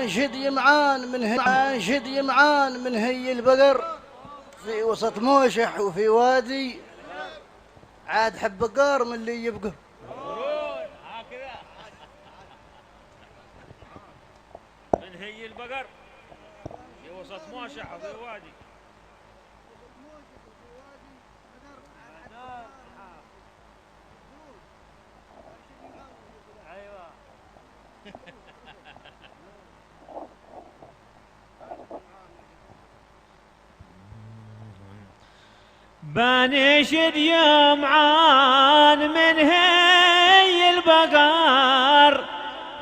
انشد يمعان من هي البقر في وسط موشح وفي وادي عاد حب بقار من اللي يبقر. هكذا من هي البقر في وسط موشح وفي وادي. ايوه بنشد يمعان من هي البقر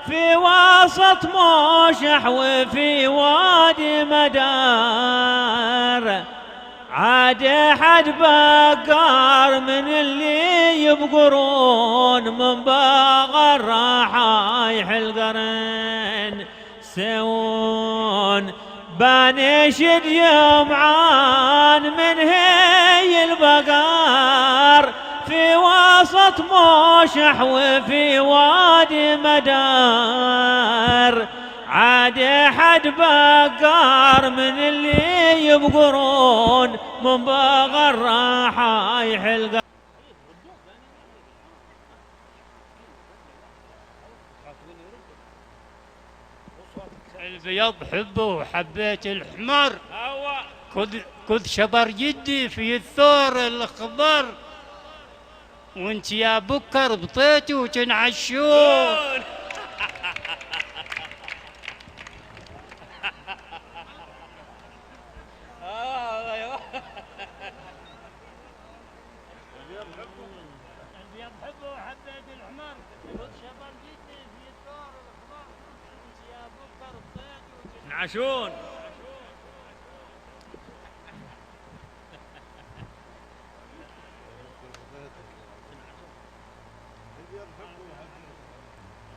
في وسط موشح وفي وادي مدار عاد حد بقار من اللي يبقرون من بقر راحايح القرن سون بنشد يمعان من هي البقار في وسط موشح وفي وادي مدار عاد حد بقار من اللي يبقرون من بقر راحايح القرن. البيض حبه وحبيت الحمر كذ شبر جدي في الثور الخضر وانت يا بكر بطيتي وتنعشون. ايوه البيض حبه وحبيت الحمر كذ شبر جدي في الثور الخضر وانت يا بكر بطيتي نعشون.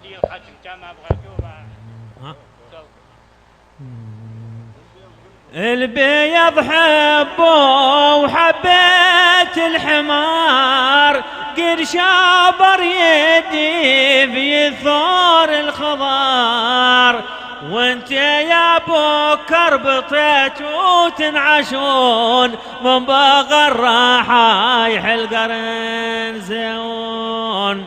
لي الختم كان ما ابغى اشوفها. البيض حبه وحبيت الحمار قد شابر يدي في ثور الخضار وانت يا بكر بطيت وتنعشون من بقر راحايح القرن زون.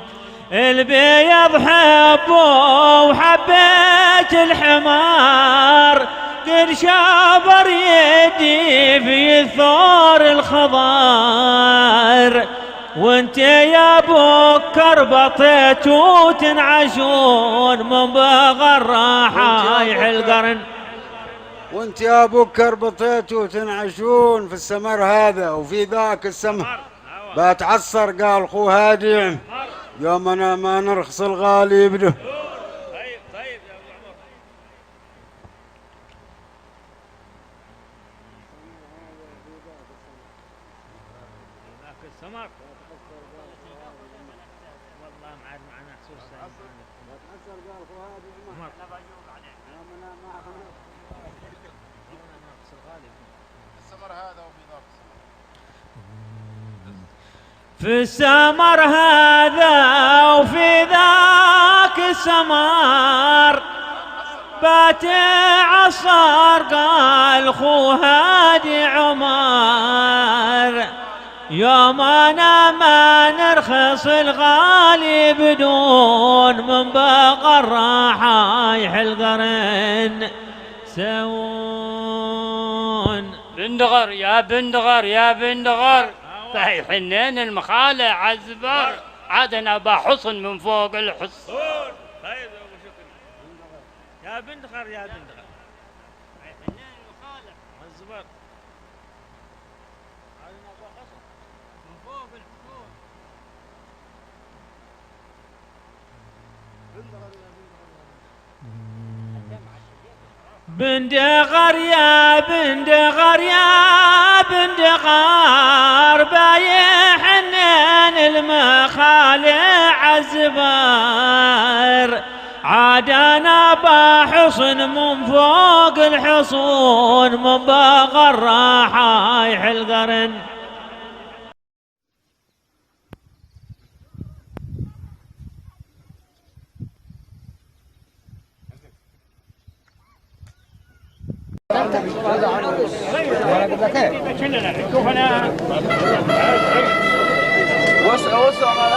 البيض حبه وحبيت الحمار قد شابر يدي في ثور الخضار وانت يا بكر بطيت وتنعشون من بقر راحايح القرن. وانت يا بكر بطيت وتنعشون في السمر هذا وفي ذاك السمر بتعصر قال خو هادي يومنا ما نرخص الغالي يبده. طيب طيب يا ابو عمر. ذاك السمر والله ما عاد معنا حسوس. بتعصر قال خو هادي عمر يومنا ما نرخص الغالي السمر هذا وفي ذاك في السمر هذا وفي ذاك السمر بتعصر قال خو هادي عمر يومنا ما نرخص الغالي بدون من بقر راحايح القرن سون. بندغر يا بندغر يا بندغر طيب حنين المخالة عزبر عادنا بحصن من فوق الحصن. طيب يا ابو شكري يا بندغر يا بندغر حنين المخالة عزبر عادنا بحصن من فوق الحصون. بندغر يا بندغر يا بندغر بايح حنين المخالع عزبار عادنا بحصن من فوق الحصون من بقر راحايح القرن. كلنا شوف انا وسع ما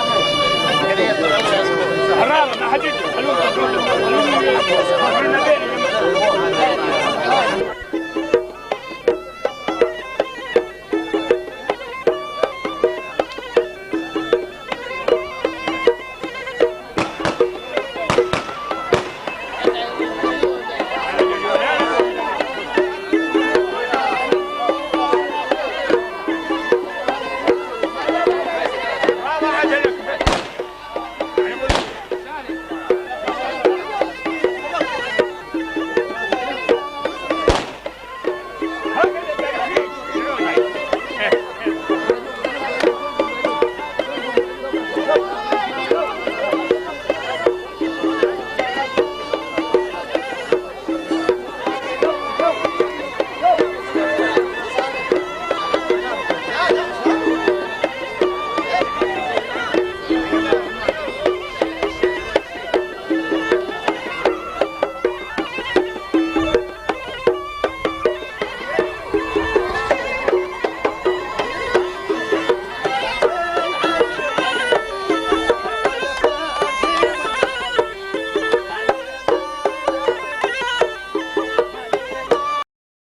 حرام ما حد يدري